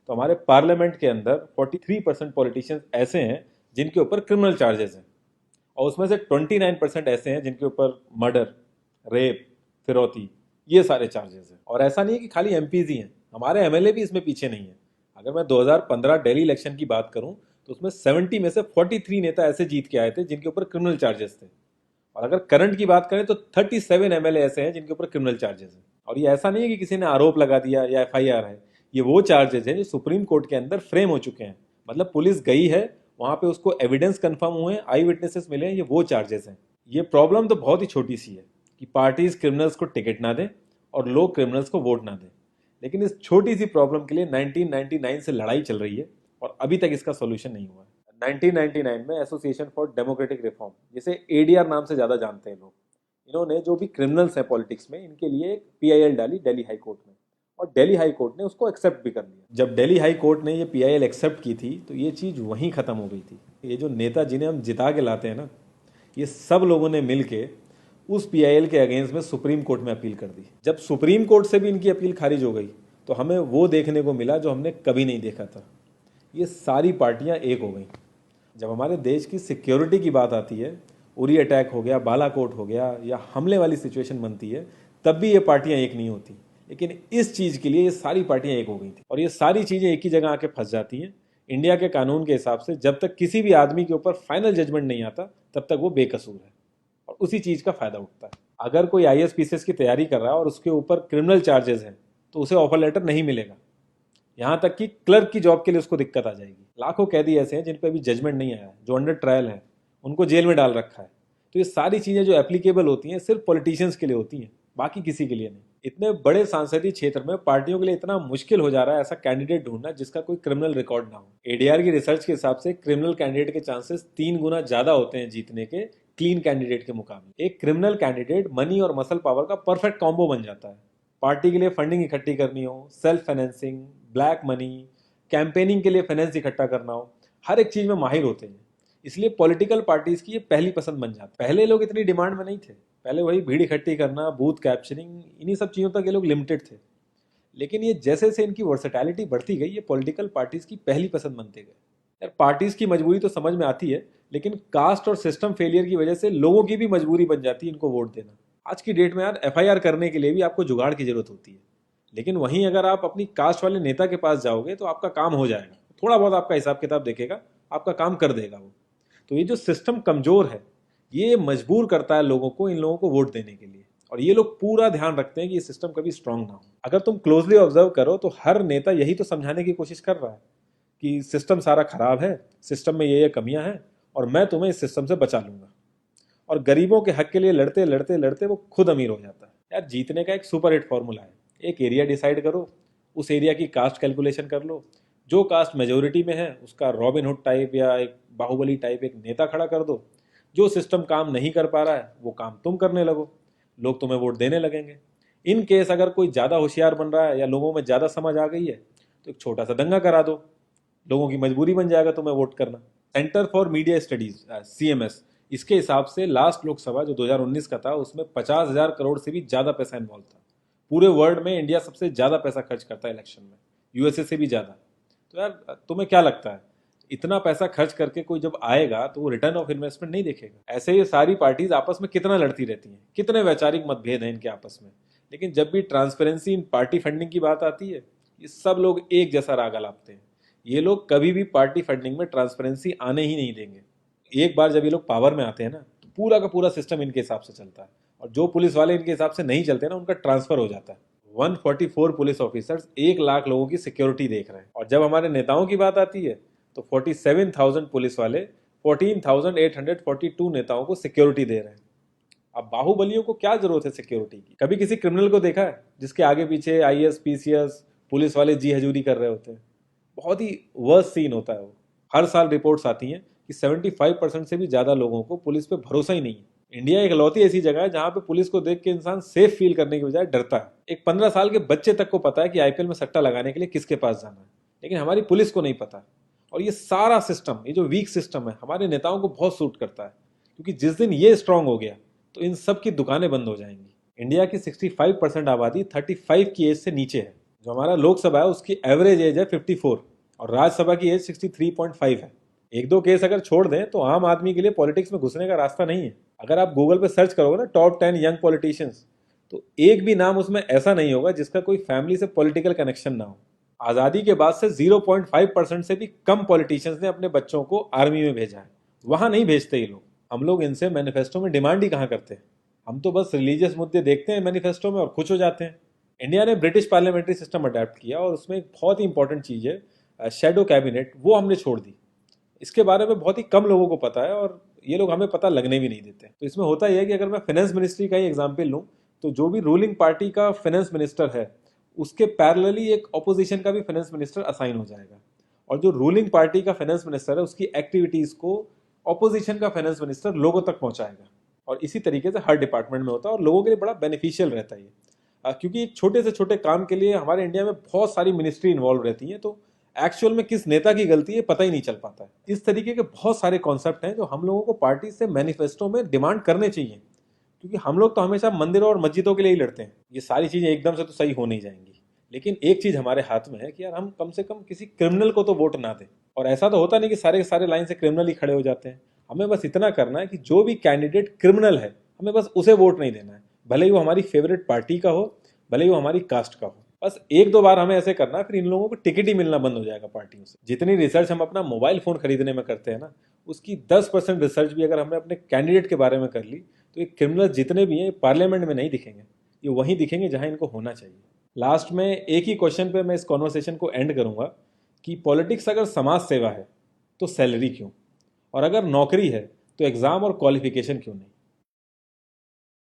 तो हमारे पार्लियामेंट के अंदर 43% पॉलिटिशियंस ऐसे हैं जिनके ऊपर क्रिमिनल चार्जेस हैं, और उसमें से 29% ऐसे हैं जिनके ऊपर मर्डर, रेप, फिरौती, ये सारे चार्जेस हैं। और ऐसा नहीं है कि खाली एमपीज ही हैं, हमारे एमएलए भी इसमें पीछे नहीं है। अगर मैं 2015 दिल्ली इलेक्शन की बात करूं तो उसमें 70 में से 43 नेता ऐसे जीत के आए थे जिनके ऊपर क्रिमिनल चार्जेस थे। और अगर करंट की बात करें तो 37 एमएलए ऐसे हैं जिनके ऊपर क्रिमिनल चार्जेस हैं। और ये ऐसा नहीं है कि किसी ने आरोप लगा दिया या एफआईआर है, ये वो चार्जेस हैं जो सुप्रीम कोर्ट के अंदर फ्रेम हो चुके हैं। मतलब पुलिस गई है वहां पे, उसको एविडेंस कंफर्म हुए, आई विटनेसेस मिले हैं, ये वो चार्जेस हैं। ये प्रॉब्लम तो बहुत ही छोटी सी है कि पार्टीज क्रिमिनल्स को टिकट ना दें और लोग क्रिमिनल्स को वोट ना दें। लेकिन इस छोटी सी प्रॉब्लम के लिए 1999 से लड़ाई चल रही है और अभी तक इसका सोल्यूशन नहीं हुआ है। 1999 में एसोसिएशन फॉर डेमोक्रेटिक रिफॉर्म, जिसे एडीआर नाम से ज़्यादा जानते हैं लोग, इन्होंने जो भी क्रिमिनल्स हैं पॉलिटिक्स में, इनके लिए एक पीआईएल डाली दिल्ली हाई कोर्ट में, और दिल्ली हाई कोर्ट ने उसको एक्सेप्ट भी कर लिया। जब दिल्ली हाई कोर्ट ने ये पीआईएल एक्सेप्ट की थी तो ये चीज़ वहीं ख़त्म हो गई थी। ये जो नेता जिन्हें हम जिता के लाते हैं ना, ये सब लोगों ने मिल के उस पीआईएल के अगेंस्ट में सुप्रीम कोर्ट में अपील कर दी। जब सुप्रीम कोर्ट से भी इनकी अपील खारिज हो गई तो हमें वो देखने को मिला जो हमने कभी नहीं देखा था, ये सारी पार्टियां एक हो गई। जब हमारे देश की सिक्योरिटी की बात आती है, उरी अटैक हो गया, बालाकोट हो गया, या हमले वाली सिचुएशन बनती है, तब भी ये पार्टियां एक नहीं होती। लेकिन इस चीज़ के लिए ये सारी पार्टियां एक हो गई थी, और ये सारी चीज़ें एक ही जगह आके फंस जाती हैं। इंडिया के कानून के हिसाब से जब तक किसी भी आदमी के ऊपर फाइनल जजमेंट नहीं आता तब तक वो बेकसूर है, और उसी चीज़ का फायदा उठता है। अगर कोई आईएएस पीसीएस की तैयारी कर रहा है और उसके ऊपर क्रिमिनल चार्जेस हैं तो उसे ऑफर लेटर नहीं मिलेगा। यहाँ तक कि क्लर्क की जॉब के लिए उसको दिक्कत आ जाएगी। लाखों कैदी ऐसे हैं जिन पर अभी जजमेंट नहीं आया है, जो अंडर ट्रायल है, उनको जेल में डाल रखा है। तो ये सारी चीज़ें जो एप्लीकेबल होती हैं सिर्फ पॉलिटिशियंस के लिए होती हैं, बाकी किसी के लिए नहीं। इतने बड़े सांसदीय क्षेत्र में पार्टियों के लिए इतना मुश्किल हो जा रहा है ऐसा कैंडिडेट ढूंढना जिसका कोई क्रिमिनल रिकॉर्ड ना हो। एडीआर की रिसर्च के हिसाब से क्रिमिनल कैंडिडेट के चांसेस 3 गुना ज्यादा होते हैं जीतने के क्लीन कैंडिडेट के मुकाबले। एक क्रिमिनल कैंडिडेट मनी और मसल पावर का परफेक्ट कॉम्बो बन जाता है। पार्टी के लिए फंडिंग इकट्ठी करनी हो, self financing, black money, campaigning के लिए फाइनेंस इकट्ठा करना हो, हर एक चीज में माहिर होते हैं। इसलिए पॉलिटिकल पार्टीज की ये पहली पसंद बन जाती है। पहले लोग इतनी डिमांड में नहीं थे, पहले वही भीड़ इकट्ठी करना, बूथ कैप्चरिंग, इन्हीं सब चीज़ों तक ये लोग लिमिटेड थे। लेकिन ये जैसे जैसे इनकी वर्सेटैलिटी बढ़ती गई, ये पॉलिटिकल पार्टीज की पहली पसंद बनते गए। यार पार्टीज की मजबूरी तो समझ में आती है, लेकिन कास्ट और सिस्टम फेलियर की वजह से लोगों की भी मजबूरी बन जाती है इनको वोट देना। आज की डेट में यार एफआईआर करने के लिए भी आपको जुगाड़ की जरूरत होती है, लेकिन वहीं अगर आप अपनी कास्ट वाले नेता के पास जाओगे तो आपका काम हो जाएगा, थोड़ा बहुत आपका हिसाब किताब देखेगा, आपका काम कर देगा वो। तो ये जो सिस्टम कमजोर है, ये मजबूर करता है लोगों को इन लोगों को वोट देने के लिए, और ये लोग पूरा ध्यान रखते हैं कि ये सिस्टम कभी स्ट्रांग ना हो। अगर तुम क्लोजली ऑब्जर्व करो तो हर नेता यही तो समझाने की कोशिश कर रहा है कि सिस्टम सारा खराब है, सिस्टम में ये कमियां हैं, और मैं तुम्हें इस सिस्टम से बचा लूंगा। और गरीबों के हक के लिए लड़ते लड़ते लड़ते वो खुद अमीर हो जाता है। यार जीतने का एक सुपर हिट फॉर्मूला है, एक एरिया डिसाइड करो, उस एरिया की कास्ट कैलकुलेशन कर लो, जो कास्ट मेजोरिटी में है उसका रॉबिन हुड टाइप या एक बाहुबली टाइप एक नेता खड़ा कर दो। जो सिस्टम काम नहीं कर पा रहा है वो काम तुम करने लगो, लोग तुम्हें वोट देने लगेंगे। इन केस अगर कोई ज़्यादा होशियार बन रहा है या लोगों में ज़्यादा समझ आ गई है तो एक छोटा सा दंगा करा दो, लोगों की मजबूरी बन जाएगा तुम्हें वोट करना। Centre for media studies CMS, इसके हिसाब से लास्ट लोकसभा जो 2019 का था उसमें 50,000 करोड़ से भी ज़्यादा पैसा इन्वॉल्व था। पूरे वर्ल्ड में इंडिया सबसे ज़्यादा पैसा खर्च करता है इलेक्शन में, यूएसए से भी ज़्यादा। तो यार तुम्हें क्या लगता है, इतना पैसा खर्च करके कोई जब आएगा तो वो रिटर्न ऑफ इन्वेस्टमेंट नहीं देखेगा? ऐसे ये सारी पार्टीज आपस में कितना लड़ती रहती हैं, कितने वैचारिक मतभेद हैं इनके आपस में, लेकिन जब भी ट्रांसपेरेंसी इन पार्टी फंडिंग की बात आती है ये सब लोग एक जैसा राग लापते हैं। ये लोग कभी भी पार्टी फंडिंग में ट्रांसपेरेंसी आने ही नहीं देंगे। एक बार जब ये लोग पावर में आते हैं ना तो पूरा का पूरा सिस्टम इनके हिसाब से चलता है, और जो पुलिस वाले इनके हिसाब से नहीं चलते ना उनका ट्रांसफर हो जाता है। 144 पुलिस ऑफिसर्स 1 लाख लोगों की सिक्योरिटी देख रहे हैं, और जब हमारे नेताओं की बात आती है तो 47,000 पुलिस वाले 14,842 नेताओं को सिक्योरिटी दे रहे हैं। अब बाहुबलियों को क्या जरूरत है सिक्योरिटी की? कभी किसी क्रिमिनल को देखा है जिसके आगे पीछे आईएएस पीसीएस पुलिस वाले जी हजूरी कर रहे होते हैं? बहुत ही वर्स्ट सीन होता है वो। हर साल रिपोर्ट्स आती हैं कि 75% से भी ज्यादा लोगों को पुलिस पे भरोसा ही नहीं है। इंडिया एक लौती ऐसी जगह है जहां पे पुलिस को देख के इंसान सेफ फील करने की बजाय डरता है। एक 15 साल के बच्चे तक को पता है कि आईपीएल में सट्टा लगाने के लिए किसके पास जाना है, लेकिन हमारी पुलिस को नहीं पता। और ये सारा सिस्टम, ये जो वीक सिस्टम है, हमारे नेताओं को बहुत सूट करता है, क्योंकि जिस दिन ये स्ट्रांग हो गया तो इन सब की दुकानें बंद हो जाएंगी। इंडिया की 65% आबादी 35 की एज से नीचे है। जो हमारा लोकसभा है उसकी एवरेज एज है 54 और राज्यसभा की एज 63.5 है। एक दो केस अगर छोड़ दें तो आम आदमी के लिए पॉलिटिक्स में घुसने का रास्ता नहीं है। अगर आप गूगल पे सर्च करोगे ना टॉप 10 यंग पॉलिटिशियंस, तो एक भी नाम उसमें ऐसा नहीं होगा जिसका कोई फैमिली से पॉलिटिकल कनेक्शन ना हो। आज़ादी के बाद से 0.5% से भी कम पॉलिटिशियंस ने अपने बच्चों को आर्मी में भेजा है। वहां नहीं भेजते ये लोग। हम लोग इनसे मैनिफेस्टो में डिमांड ही कहाँ करते हैं। हम तो बस रिलीजियस मुद्दे देखते हैं मैनिफेस्टो में और खुश हो जाते हैं। इंडिया ने ब्रिटिश पार्लियामेंट्री सिस्टम अडेप्ट किया और उसमें एक बहुत ही इंपॉर्टेंट चीज़ है शेडो कैबिनेट, वो हमने छोड़ दी। इसके बारे में बहुत ही कम लोगों को पता है और ये लोग हमें पता लगने भी नहीं देते। तो इसमें होता यह है कि अगर मैं फाइनेंस मिनिस्ट्री का ही एग्जाम्पल लूँ तो जो भी रूलिंग पार्टी का फाइनेंस मिनिस्टर है उसके पैरेलली एक ऑपोजिशन का भी फाइनेंस मिनिस्टर असाइन हो जाएगा और जो रूलिंग पार्टी का फाइनेंस मिनिस्टर है उसकी एक्टिविटीज़ को ऑपोजिशन का फाइनेंस मिनिस्टर लोगों तक पहुंचाएगा। और इसी तरीके से हर डिपार्टमेंट में होता है और लोगों के लिए बड़ा बेनिफिशियल रहता है ये। क्योंकि एक छोटे से छोटे काम के लिए हमारे इंडिया में बहुत सारी मिनिस्ट्री इन्वॉल्व रहती हैं, तो एक्चुअल में किस नेता की गलती है पता ही नहीं चल पाता है। इस तरीके के बहुत सारे कॉन्सेप्ट हैं जो हम लोगों को पार्टी से मैनिफेस्टो में डिमांड करने चाहिए, क्योंकि हम लोग तो हमेशा मंदिरों और मस्जिदों के लिए ही लड़ते हैं। ये सारी चीज़ें एकदम से तो सही हो नहीं जाएंगी, लेकिन एक चीज़ हमारे हाथ में है कि यार हम कम से कम किसी क्रिमिनल को तो वोट ना दें। और ऐसा तो होता नहीं कि सारे के सारे लाइन से क्रिमिनल ही खड़े हो जाते हैं। हमें बस इतना करना है कि जो भी कैंडिडेट क्रिमिनल है हमें बस उसे वोट नहीं देना है, भले ही वो हमारी फेवरेट पार्टी का हो, भले ही वो हमारी कास्ट का हो। बस एक दो बार हमें ऐसे करना है, फिर इन लोगों को टिकट ही मिलना बंद हो जाएगा पार्टियों से। जितनी रिसर्च हम अपना मोबाइल फोन खरीदने में करते हैं ना, उसकी 10% रिसर्च भी अगर हमने अपने कैंडिडेट के बारे में कर ली तो ये क्रिमिनल जितने भी हैं पार्लियामेंट में नहीं दिखेंगे, ये वहीं दिखेंगे जहां इनको होना चाहिए। लास्ट में एक ही क्वेश्चन पे मैं इस कॉन्वर्सेशन को एंड करूंगा कि पॉलिटिक्स अगर समाज सेवा है तो सैलरी क्यों, और अगर नौकरी है तो एग्जाम और क्वालिफिकेशन क्यों नहीं।